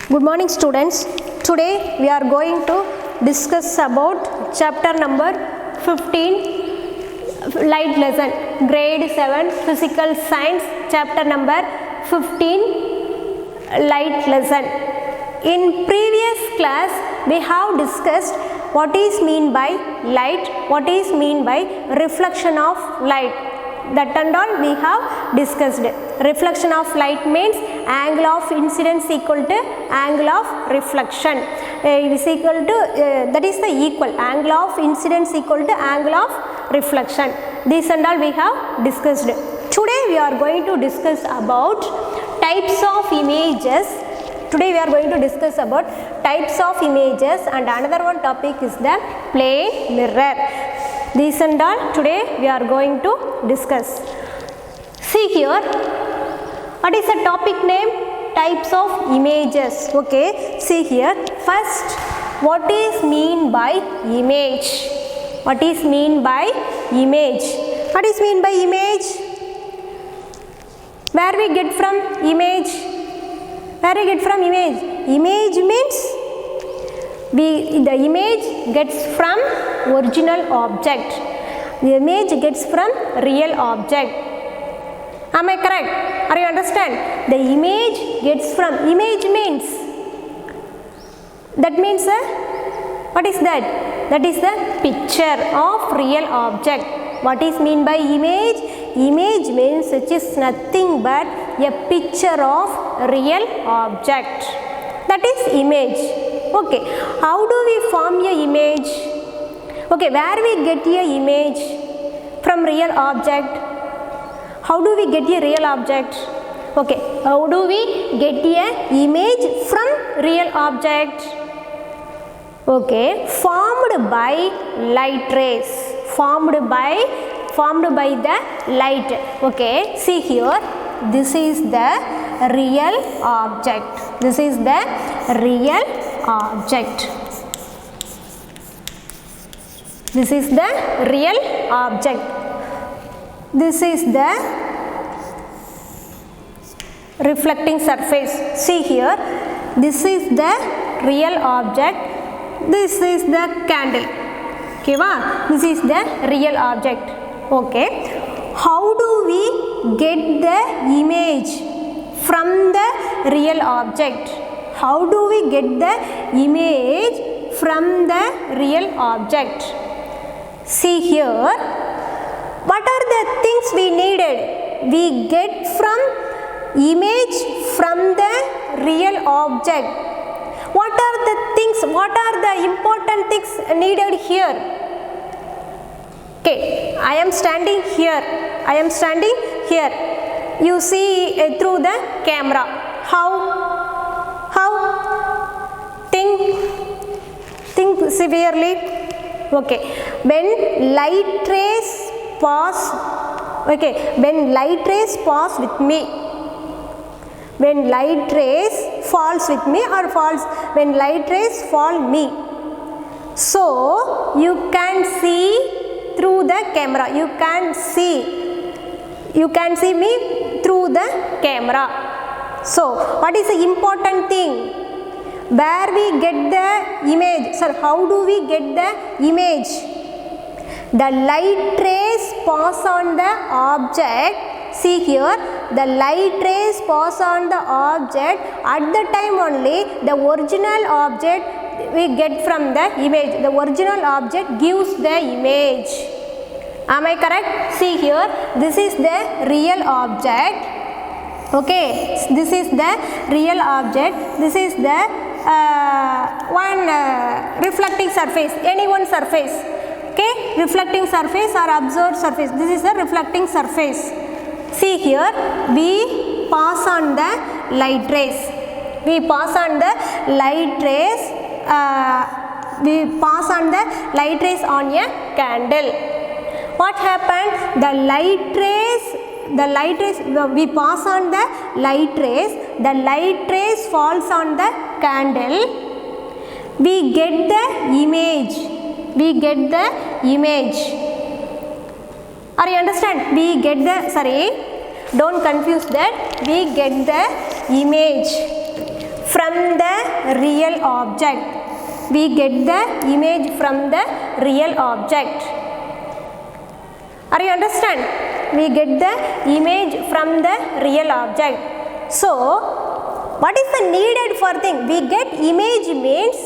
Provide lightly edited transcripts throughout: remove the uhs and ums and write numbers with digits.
Good morning students. Today we are going to discuss about chapter number 15 light lesson grade 7 physical science chapter number 15 light lesson. In previous class we have discussed what is mean by light, what is mean by reflection of light. That and all we have discussed. Reflection of light means angle of incidence equal to angle of reflection. It is equal to that is the equal angle of incidence equal to angle of reflection. This and all we have discussed. Today we are going to discuss about types of images. Today we are going to discuss about types of images, and another one topic is the plane mirror. These and all today we are going to discuss. See here, what is the topic name? Types of images. Okay, see here. First, what is mean by image? What is mean by image? What is mean by image? Where we get from image? Where we get from image? Image means the image gets from original object. The image gets from real object. Am I correct? Are you understand? The image gets from, image means, that means what is that? That is the picture of real object. What is mean by image? Image means which is nothing but a picture of real object. That is image. Okay, how do we form a image? Okay, where we get a image? From real object. How do we get a real object? Okay, how do we get a image from real object? Okay, formed by light rays. Formed by the light. Okay, see here, this is the real object. This is the real object. This is the real object. This is the reflecting surface. See here, this is the real object. This is the candle. Okay, this is the real object. Okay, how do we get the image from the real object? How do we get the image from the real object? See here, what are the things we needed? We get from image from the real object. What are the things, what are the important things needed here? Okay, I am standing here. I am standing here. You see through the camera. How? Think severely. Okay, when light rays pass. Okay, when light rays pass with me. When light rays falls with me or falls. When light rays fall me. So you can see through the camera. You can see me through the camera. So what is the important thing? Where we get the image? Sir, how do we get the image? The light rays pass on the object. See here, the light rays pass on the object. At the time only the original object we get from the image. The original object gives the image. Am I correct? See here, this is the real object. Okay, this is the real object. This is the reflecting surface, any one surface. Okay, reflecting surface or observed surface. This is the reflecting surface. See here, we pass on the light rays. We pass on the light rays. We pass on the light rays on a candle. What happened? The light rays, we pass on the light rays falls on the candle. We get the image. Are you understand? We get the, don't confuse that. We get the image from the real object. We get the image from the real object. Are you understand? We get the image from the real object. So what is the needed for thing? We get image means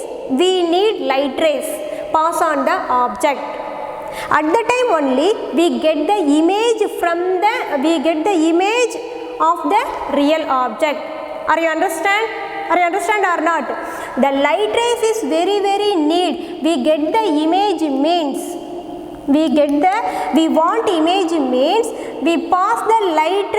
we need light rays pass on the object. At the time only we get the image from the image of the real object. Are you understand? Are you understand or not? The light rays is very need. We get the image means we want image means we pass the light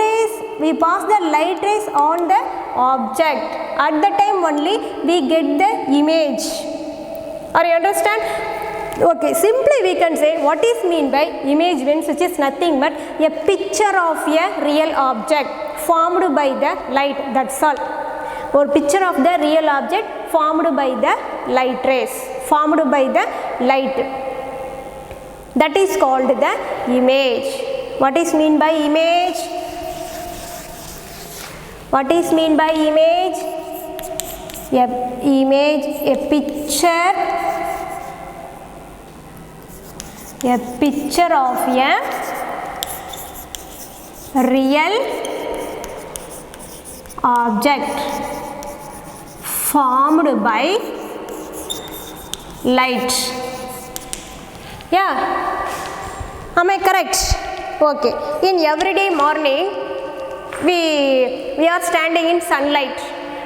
rays on the object. At the time only we get the image. Are you understand? Okay, simply we can say what is mean by image means, which is nothing but a picture of a real object formed by the light, that's all. Or picture of the real object formed by the light rays, formed by the light. That is called the image. What is mean by image? What is mean by image? A picture of a real object formed by light. Yeah, am I correct? Okay, in everyday morning we are standing in sunlight.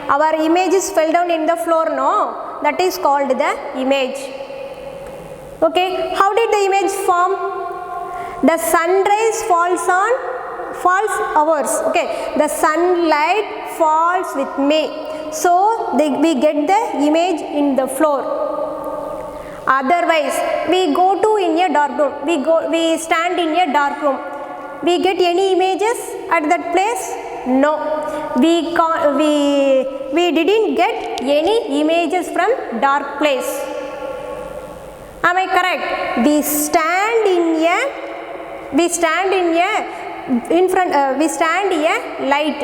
Our images fell down in the floor, no? That is called the image. Okay, how did the image form? The sun rays falls ours. Okay, the sunlight falls with me, so we get the image in the floor. Otherwise we go to in a dark room, we stand in a dark room, we get any images at that place? No, we didn't get any images from dark place. Am I correct? We stand in a light.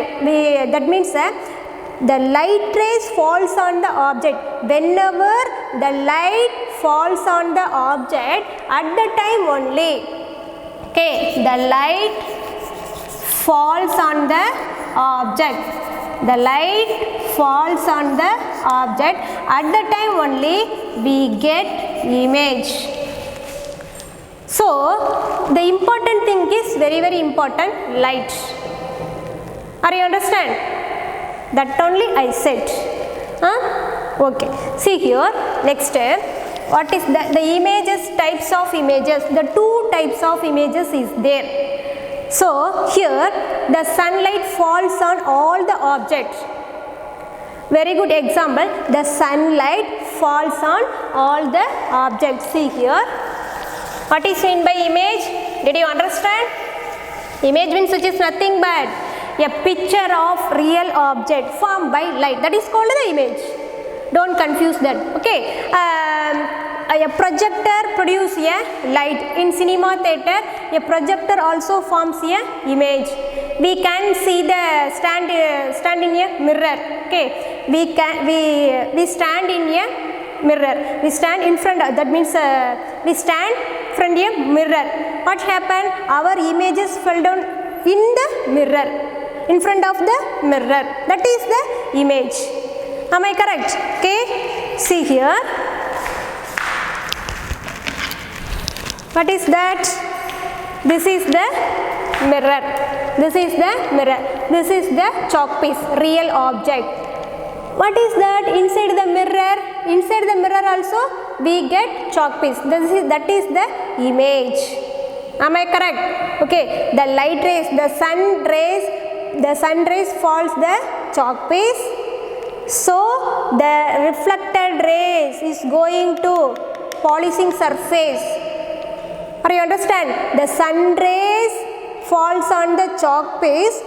That means the light rays falls on the object. Whenever the light falls on the object, at the time only, okay, the light falls on the object. The light falls on the object. At the time only we get image. So the important thing is very important, light. Are you understand? That only I said. Okay, see here, next what is the images, types of images? The two types of images is there. So here the sunlight falls on all the objects. Very good example, the sunlight falls on all the objects. See here, what is meant by image? Did you understand? Image means which is nothing but a picture of real object formed by light. That is called the image. Don't confuse that. Okay, a projector produces a light. In cinema theater, a projector also forms a image. We can see the stand in a mirror. Okay, we stand in a mirror. We stand in front. That means we stand in front of a mirror. What happened? Our images fell down in the mirror, in front of the mirror. That is the image. Am I correct? Okay, see here. What is that? This is the mirror. This is the mirror. This is the chalk piece, real object. What is that inside the mirror? Inside the mirror also we get chalk piece. That is the image. Am I correct? Okay, the light rays, the sun rays falls the chalk piece. So the reflected rays is going to polishing surface. Are you understand? The sun rays falls on the chalk piece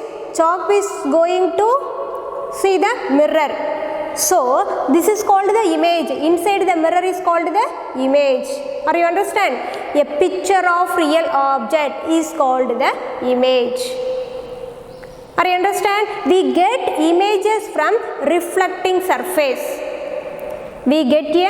going to see the mirror. So this is called the image. Inside the mirror is called the image. Are you understand? A picture of real object is called the image. Are you understand? We get images from reflecting surface. We get a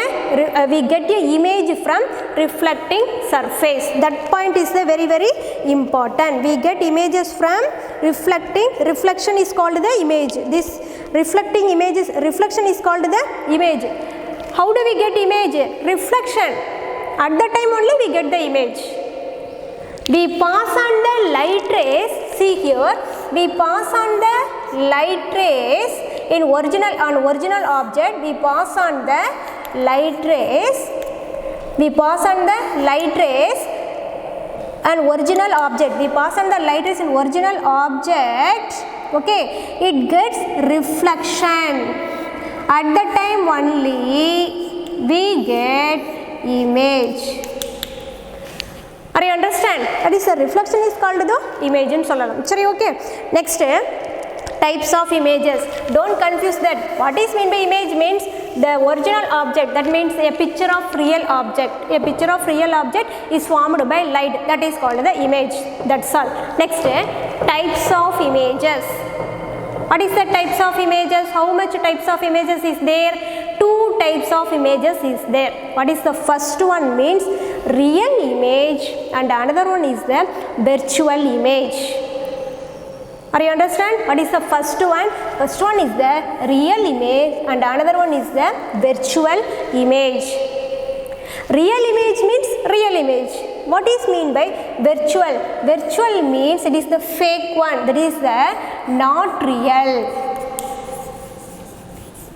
image from reflecting surface. That point is the very important. We get images from reflecting. Reflection is called the image. This reflecting images, reflection is called the image. How do we get image? Reflection. At the time only we get the image. We pass on the light rays. See here, we pass on the light rays in original object. We pass on the light rays. We pass on the light rays and original object. We pass on the light rays in original object. Okay, it gets reflection. At the time only we get image. Are you understand? That is the reflection is called the image in sollalam. Sorry, okay. Next, types of images. Don't confuse that. What is meant by image means the original object. That means a picture of real object. A picture of real object is formed by light. That is called the image. That's all. Next, types of images. What is the types of images? How much types of images is there? 2 types of images is there. What is the first one? Means real image, and another one is the virtual image. Are you understand? What is the first one? First one is the real image and another one is the virtual image. Real image means real image. What is mean by virtual? Virtual means it is the fake one. That is the not real.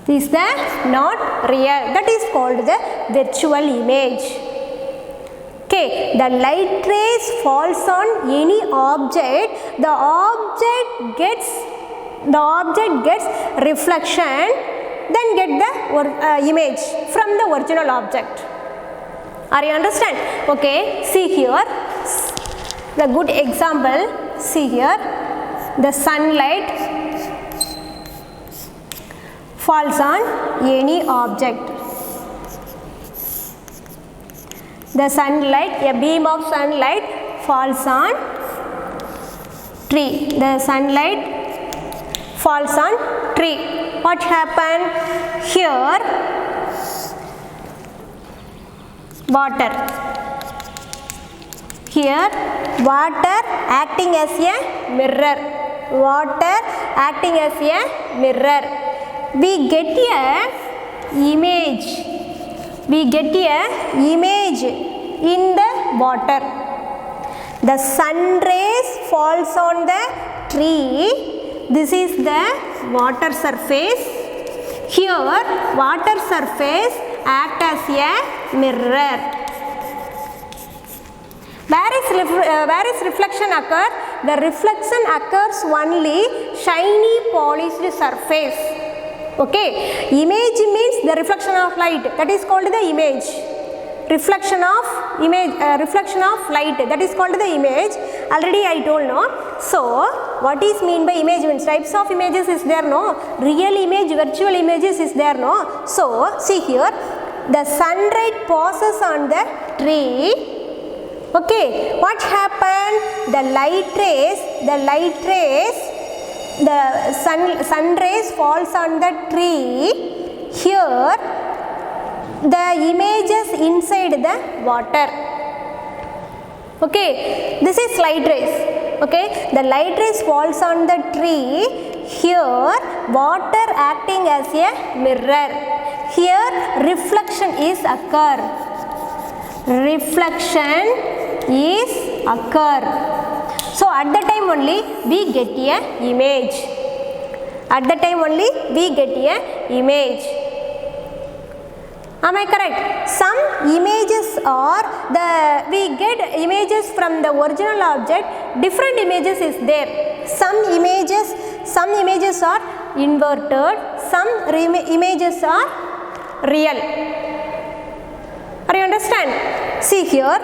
This is the not real. That is called the virtual image. Okay, the light rays falls on any object. The object gets reflection. Then get the image from the original object. Are you understand? Okay, see here the good example. See here, the sunlight falls on any object. The sunlight, a beam of sunlight falls on tree. The sunlight falls on tree. What happened here? Water. Here water acting as a mirror. Water acting as a mirror. We get a image. We get a image in the water. The sun rays falls on the tree. This is the water surface. Here water surface act as a mirror. Where is reflection occur? The reflection occurs only shiny polished surface. Okay, image means the reflection of light. That is called the image. Reflection of light. That is called the image. Already I told, no. So what is mean by image means types of images is there, no. Real image, virtual images is there, no. So see here, the sunlight passes on the tree. Okay, what happened? The sun rays falls on the tree. Here the image is inside the water. Okay, this is light rays. Okay, the light rays falls on the tree. Here water acting as a mirror. Here reflection is occur. So at the time only we get a image. At the time only we get a image. Am I correct? Some images are we get images from the original object. Different images is there. Some images are inverted. Some images are real. Are you understand? See here,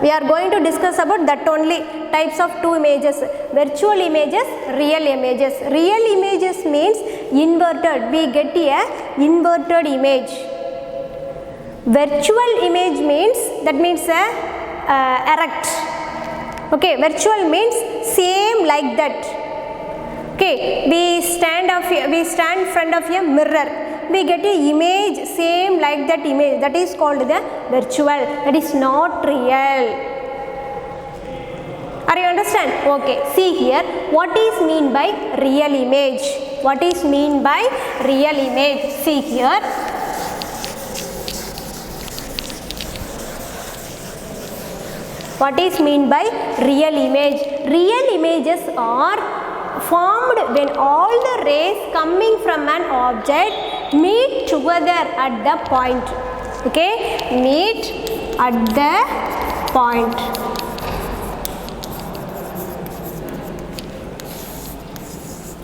we are going to discuss about that only types of 2 images, virtual images, real images. Real images means inverted. We get a inverted image. Virtual image means, that means erect. Okay, virtual means same like that. Okay, we stand in front of a mirror. We get an image same like that image. That is called the virtual. That is not real. Are you understand? Okay, see here, what is mean by real image? What is mean by real image? See here. What is mean by real image? Real images are formed when all the rays coming from an object meet together at the point. Okay, meet at the point.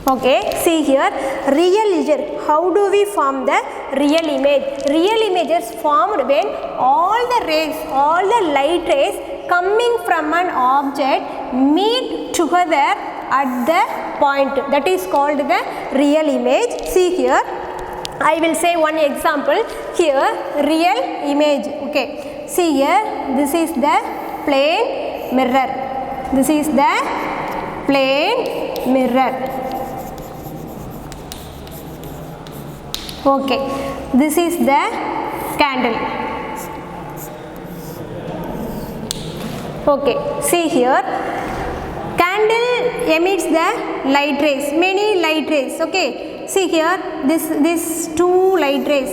Okay, see here, real image. How do we form the real image? Real image is formed when all the rays, all the light rays coming from an object meet together at the point. That is called the real image. See here, I will say one example. Here, real image. Okay, see here, this is the plane mirror. This is the plane mirror. Okay, this is the candle. Okay, see here, candle emits the light rays, many light rays. Okay, see here, this two light rays.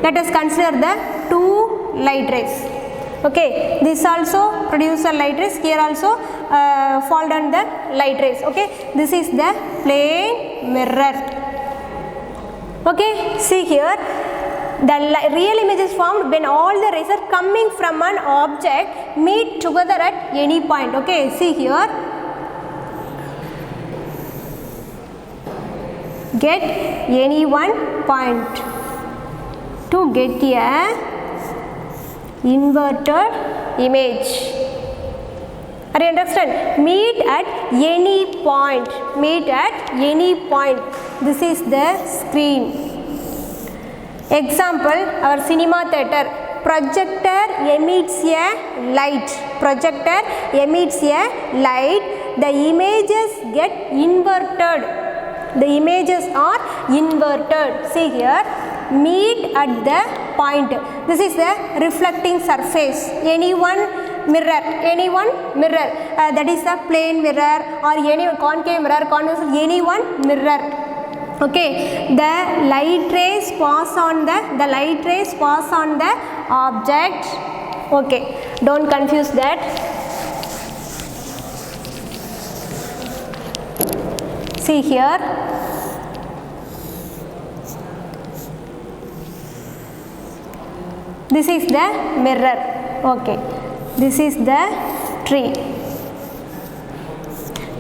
Let us consider the two light rays. Okay, this also produce a light rays. Here also fall down the light rays. Okay, this is the plane mirror. Okay, see here, the real image is formed when all the rays are coming from an object meet together at any point. Okay, see here, get any one point to get a inverted image. Are you understand? Meet at any point. Meet at any point. This is the screen. Example, our cinema theater. Projector emits a light. Projector emits a light. The images get inverted. The images are inverted. See here, meet at the point. This is the reflecting surface. Any one mirror, that is a plane mirror or any concave mirror, any one mirror. Okay, the light rays pass on the object. Okay, don't confuse that. See here, this is the mirror. Okay, this is the tree.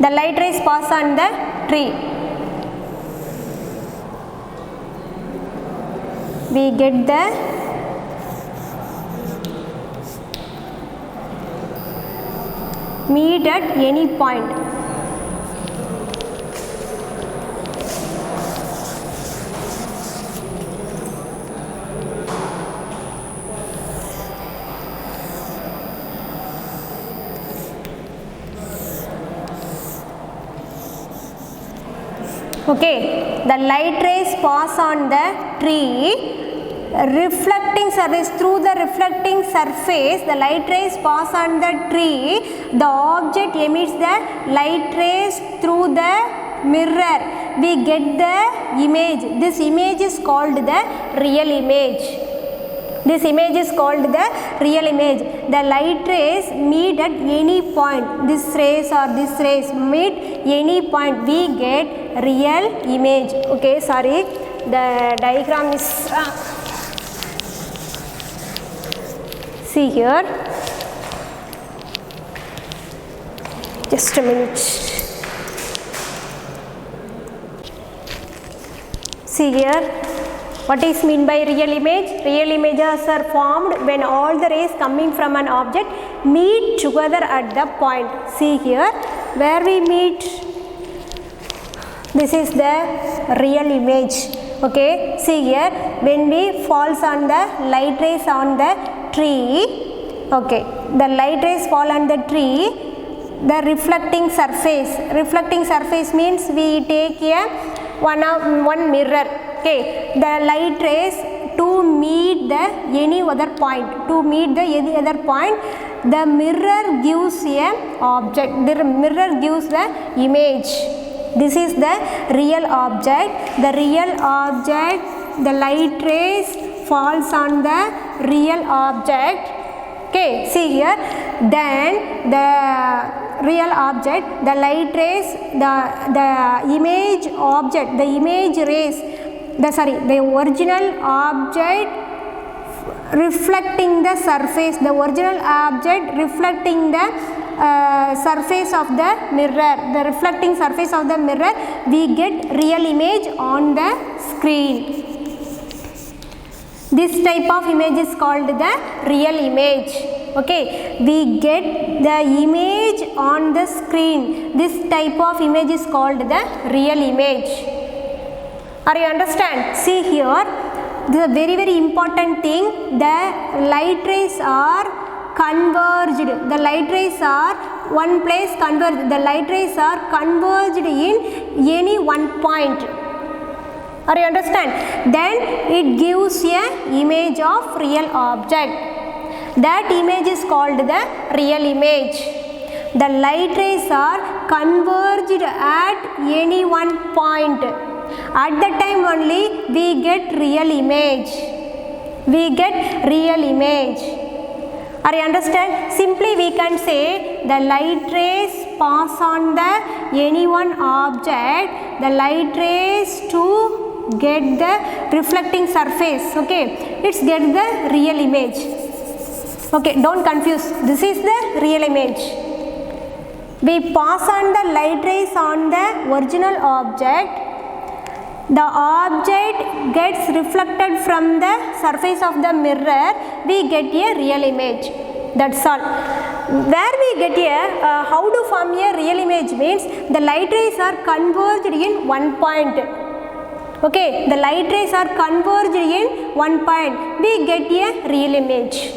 The light rays pass on the tree. We get the meet at any point. Okay, the light rays pass on the tree. Reflecting surface, through the reflecting surface, the light rays pass on the tree. The object emits the light rays through the mirror. We get the image. This image is called the real image. This image is called the real image. The light rays meet at any point. This rays or this rays meet any point. We get real image. Okay, sorry, the diagram is see here, just a minute. See here, what is mean by real image? Real images are formed when all the rays coming from an object meet together at the point. See here, where we meet, this is the real image. Okay, see here, when we falls on the light rays on the tree. Okay, the light rays fall on the tree. the reflecting surface. Reflecting surface means we take a one mirror, okay, the light rays to meet the any other point, the mirror gives a object, the mirror gives the image. This is the real object. The real object, the light rays falls on the real object, okay, see here, then the real object, the light rays, the image object, the image rays, the original object reflecting the surface, the original object reflecting the surface of the mirror, the reflecting surface of the mirror, we get real image on the screen. This type of image is called the real image, okay, we get the image on the screen. This type of image is called the real image. Are you understand? See here, this is a very important thing. The light rays are converged, the light rays are one place converged, the light rays are converged in any one point. Are you understand? Then it gives a image of real object. That image is called the real image. The light rays are converged at any one point. At that time only we get real image. We get real image. Are you understand? Simply we can say the light rays pass on the any one object, the light rays to get the reflecting surface, okay, it's get the real image, okay, don't confuse, this is the real image. We pass on the light rays on the original object, the object gets reflected from the surface of the mirror, we get a real image. That's all. Where we get a how to form a real image means the light rays are converged in one point, okay, the light rays are converged in one point, we get a real image.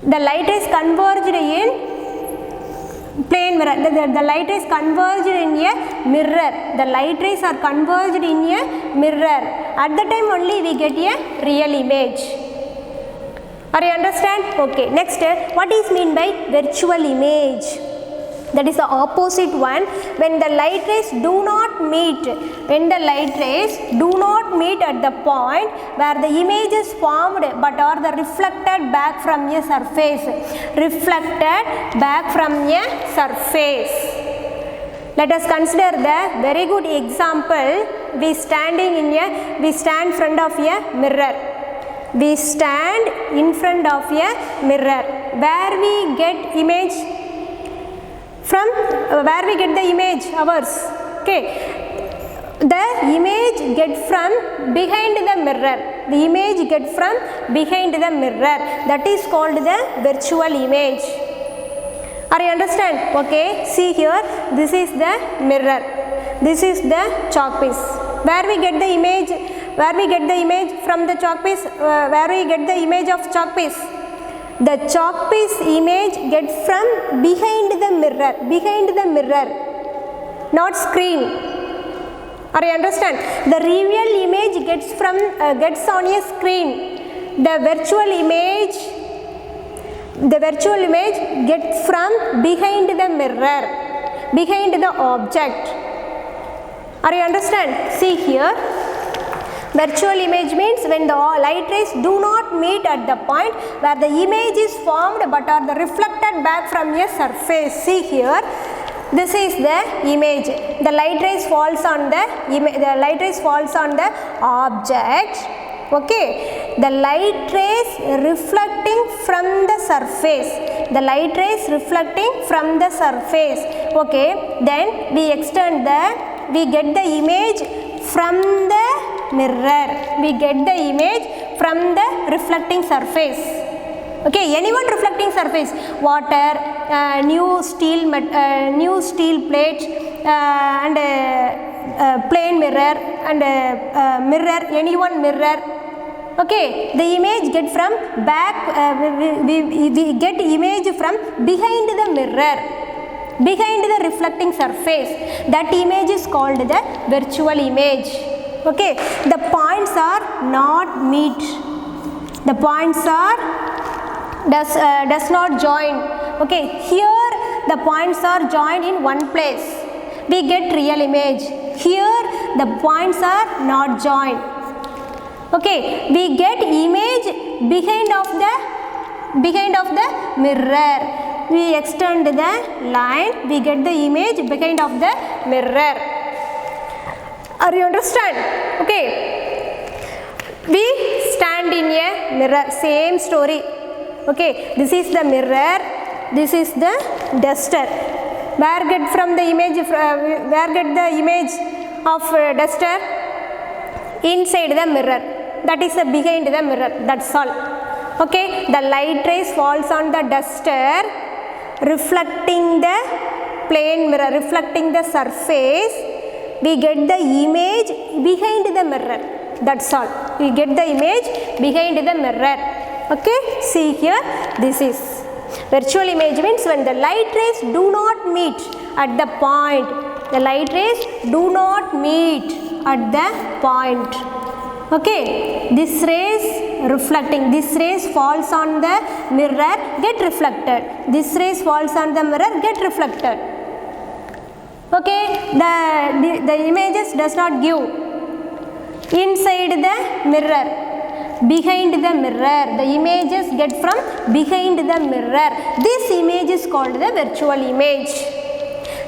The light rays converged in plane mirror, the light rays converged in a mirror, the light rays are converged in a mirror, at the time only we get a real image. Are you understand? Okay, next, what is mean by virtual image? That is the opposite one. When the light rays do not meet, when the light rays do not meet at the point where the image is formed but are the reflected back from a surface, reflected back from a surface. Let us consider the very good example. We stand in front of a mirror. We stand in front of a mirror. Where we get image? From where we get the image? Ours. Okay. The image get from behind the mirror. The image get from behind the mirror. That is called the virtual image. Are you understand? Okay. See here. This is the mirror. This is the chalk piece. Where we get the image? Where we get the image from the chalk piece? Where we get the image of chalk piece? The chalk piece image gets from behind the mirror, not screen. Are you understand? The real image gets on a screen. The virtual image gets from behind the mirror, behind the object. Are you understand? See here. Virtual image means when the light rays do not meet at the point where the image is formed but are the reflected back from a surface. See here, this is the image. The light rays falls on the object. Okay, the light rays reflecting from the surface. The light rays reflecting from the surface. Okay, then we get the image from the mirror. We get the image from the reflecting surface. Okay, any one reflecting surface, water, new steel plate, and plain mirror, and mirror, any one mirror. Okay, the image get from back, we get image from behind the mirror, behind the reflecting surface. That image is called the virtual image. Okay, the points are not meet. The points are does not join. Okay, here the points are joined in one place. We get real image. Here the points are not joined. Okay, we get image behind of the mirror. We extend the line, we get the image behind of the mirror. Are you understand? Okay, we stand in a mirror, same story. Okay, this is the mirror, this is the duster. Where get from the image, where get the image of duster? Inside the mirror, that is the behind the mirror, that's all. Okay, the light rays falls on the duster, reflecting the plane mirror, reflecting the surface. We get the image behind the mirror, that's all. We get the image behind the mirror. Okay, see here, this is virtual image. Means when the light rays do not meet at the point, the light rays do not meet at the point. Okay, this rays reflecting, this rays falls on the mirror, get reflected. This rays falls on the mirror, get reflected. Okay, the images does not give inside the mirror. Behind the mirror, the images get from behind the mirror. This image is called the virtual image.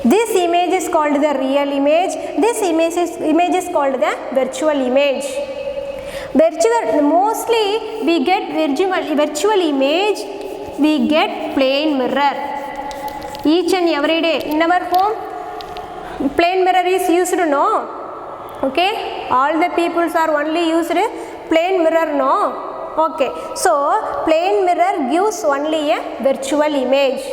This image is called the real image. This image is called the virtual image. Mostly we get virtual image, we get plane mirror. Each and every day in our home, plane mirror is used, no? Okay, all the peoples are only used plane mirror, no? Okay, so plane mirror gives only a virtual image.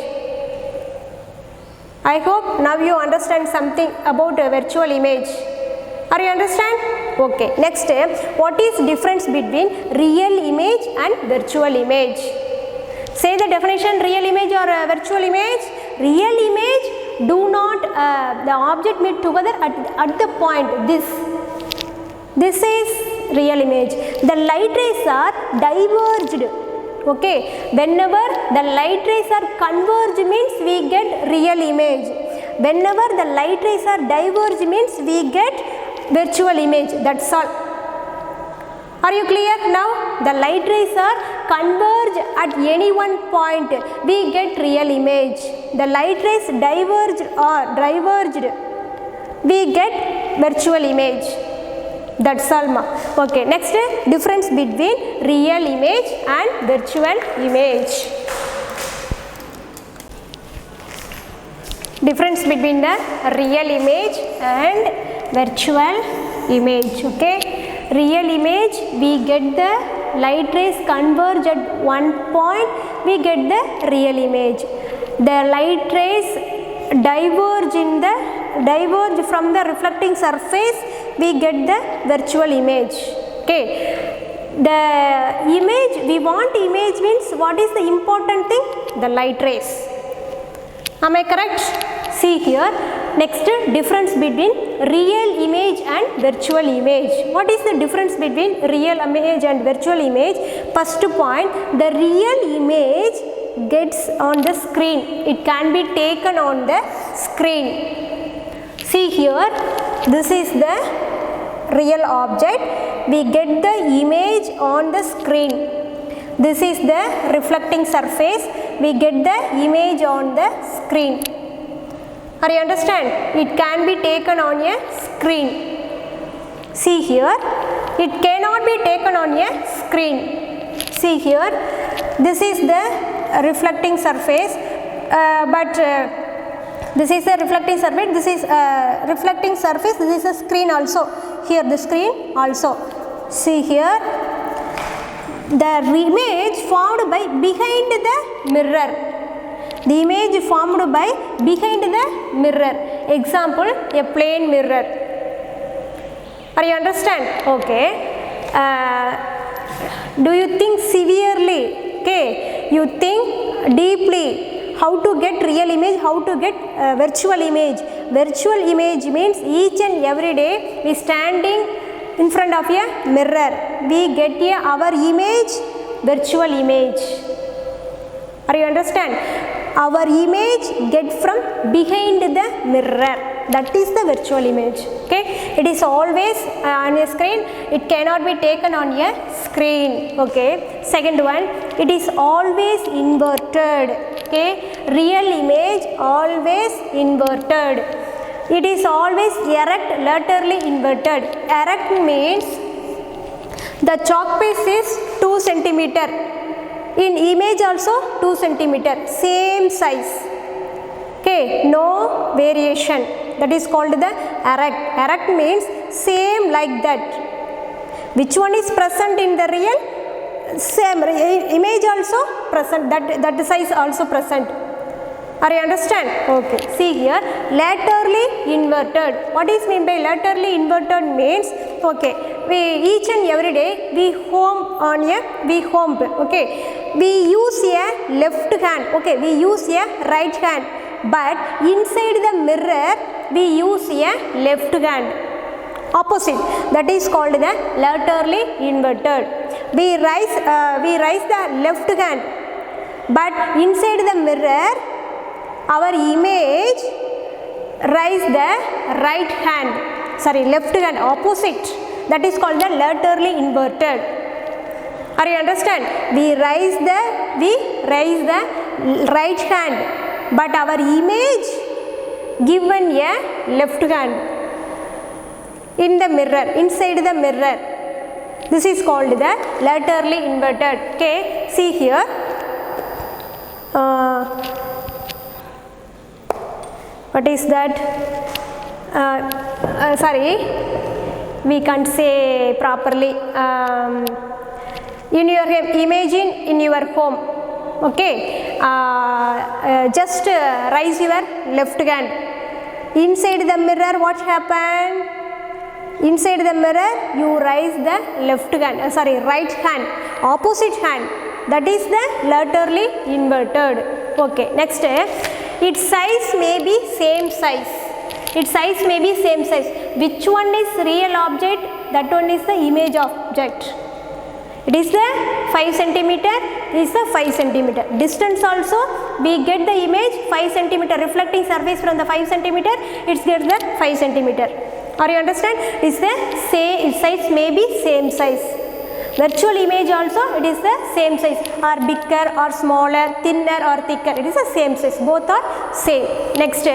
I hope now you understand something about a virtual image. Are you understand? Okay, next, what is difference between real image and virtual image? Say the definition, real image or virtual image. Real image, do not the object meet together at the point, this is real image. The light rays are diverged. Okay, whenever the light rays are converged means we get real image. Whenever the light rays are diverged means we get virtual image, that's all. Are you clear now? The light rays are converge at any one point, we get real image. The light rays diverged or diverged, we get virtual image. That's all, ma. Okay, next, difference between real image and virtual image. Difference between the real image and virtual image. Okay, real image, we get the light rays converge at one point, we get the real image. The light rays diverge from the reflecting surface, we get the virtual image. Okay, the image, we want image means what is the important thing? The light rays. Am I correct? See here, next, difference between real image and virtual image. What is the difference between real image and virtual image? First point, the real image gets on the screen. It can be taken on the screen. See here, this is the real object. We get the image on the screen. This is the reflecting surface. We get the image on the screen. Are you understand? It can be taken on a screen. See here, it cannot be taken on a screen. See here, this is the reflecting surface, this is the reflecting surface, this is reflecting surface, this is a screen also. Here the screen also. See here, the image formed by behind the mirror. The image formed by behind the mirror. Example, a plane mirror. Are you understand? Okay. Do you think severely? Okay, you think deeply. How to get real image? How to get virtual image? Virtual image means each and every day we standing in front of a mirror. We get our image, virtual image. Are you understand? Our image get from behind the mirror. That is the virtual image. Okay, it is always on a screen. It cannot be taken on a screen. Okay. Second one, it is always inverted. Okay, real image always inverted. It is always erect, laterally inverted. Erect means the chalk piece is 2 centimeter. In image also 2 centimeter, same size. Okay, no variation. That is called the erect. Erect means same like that. Which one is present in the real? Same. Image also present. That size also present. Are you understand? Okay. See here, laterally inverted. What is mean by laterally inverted means? Okay. We each and every day we home. Okay. We use a left hand. Okay. We use a right hand. But inside the mirror we use a left hand. Opposite. That is called the laterally inverted. We raise the left hand. But inside the mirror, our image raise the right hand. Sorry, left hand. Opposite. That is called the laterally inverted. Are you understand? We raise the right hand. But our image given a left hand in the mirror, inside the mirror. This is called the laterally inverted. Okay, see here. What is that? Sorry, we can't say properly. In your imagine in your home. Okay, just raise your left hand. Inside the mirror, what happened? Inside the mirror, you raise the left hand. Right hand, opposite hand. That is the laterally inverted. Okay, next, its size may be same size. Its size may be same size. Which one is real object? That one is the image object. It is the 5 centimeter, this is the 5 centimeter. Distance also, we get the image 5 centimeter, reflecting surface from the 5 centimeter, it gets the 5 centimeter. Are you understand? It's the same, its size may be same size. Virtual image also, it is the same size, or bigger or smaller, thinner or thicker, it is the same size, both are same. Next,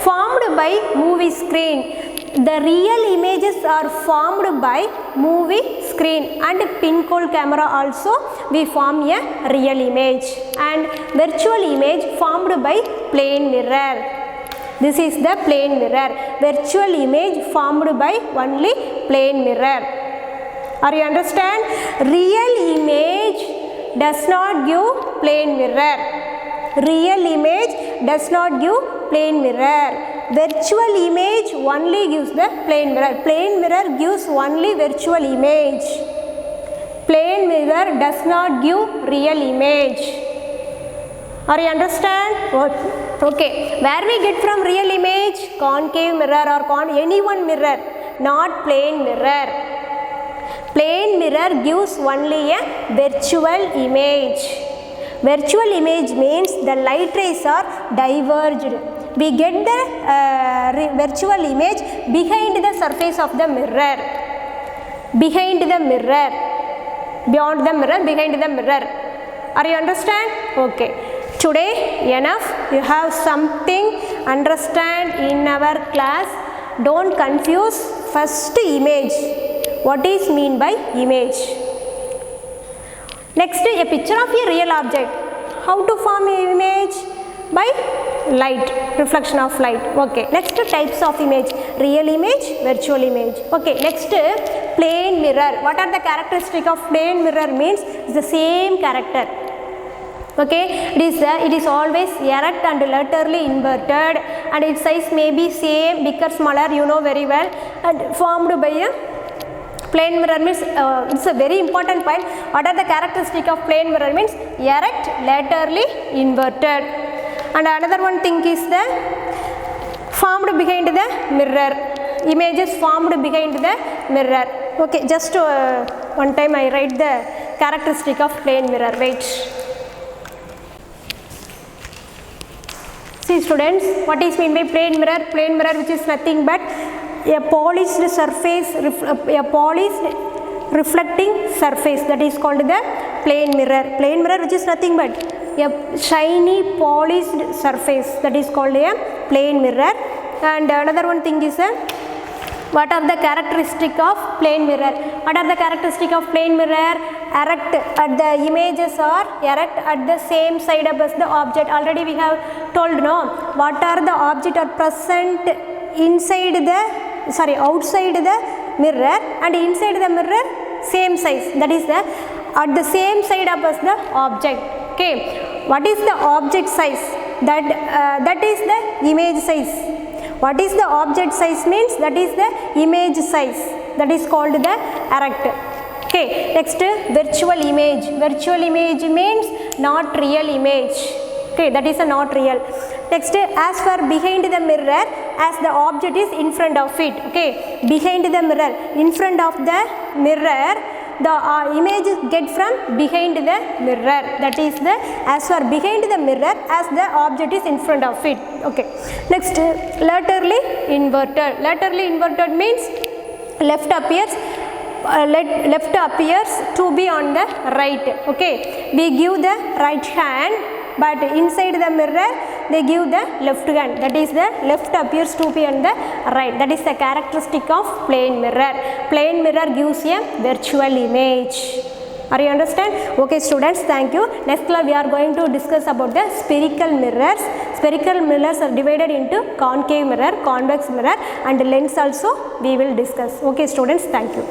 formed by movie screen. The real images are formed by movie screen and pinhole camera also we form a real image, and virtual image formed by plane mirror. This is the plane mirror. Virtual image formed by only plane mirror. Are you understand? Real image does not give plane mirror. Real image does not give plane mirror. Virtual image only gives the plane mirror. Plane mirror gives only virtual image. Plane mirror does not give real image. Are you understand? Okay. Where we get from real image? Concave mirror or any one mirror, not plane mirror. Plane mirror gives only a virtual image. Virtual image means the light rays are diverged. We get the virtual image behind the surface of the mirror. Behind the mirror. Beyond the mirror, behind the mirror. Are you understand? Okay. Today enough. You have something understand in our class. Don't confuse first image. What is mean by image? Next, a picture of a real object. How to form an image? By light, reflection of light. Okay. Next, types of image. Real image, virtual image. Okay. Next, plane mirror. What are the characteristics of plane mirror? Means it's the same character. Okay. It is always erect and laterally inverted, and its size may be same, bigger, smaller, you know very well, and formed by a Plane mirror means it's a very important point. What are the characteristic of plane mirror means erect, laterally inverted. And another one thing is the formed behind the mirror. Images formed behind the mirror. Okay, just one time I write the characteristic of plane mirror. Wait. See students, what is mean by plane mirror? Plane mirror which is nothing but a polished surface, a polished reflecting surface, that is called the plane mirror. Plane mirror which is nothing but a shiny polished surface, that is called a plane mirror. And another one thing is what are the characteristic of plane mirror? What are the characteristic of plane mirror? Erect at the images are erect at the same side as the object. Already we have told, no, what are the object are present inside the outside the mirror and inside the mirror same size, that is the at the same side as the object. Okay, what is the object size? That is the image size. What is the object size means that is the image size, that is called the erect. Okay, next virtual image. Virtual image means not real image. Okay, that is a not real. Next, as for behind the mirror, as the object is in front of it. Okay, behind the mirror, in front of the mirror, the image get from behind the mirror. That is the as for behind the mirror as the object is in front of it. Okay, next laterally inverted. Laterally inverted means left appears to be on the right. Okay, we give the right hand, but inside the mirror they give the left hand, that is the left appears to be on the right. That is the characteristic of plane mirror. Plane mirror gives a virtual image. Are you understand? Okay students, thank you. Next class we are going to discuss about the spherical mirrors. Spherical mirrors are divided into concave mirror, convex mirror and lens also we will discuss. Okay students, thank you.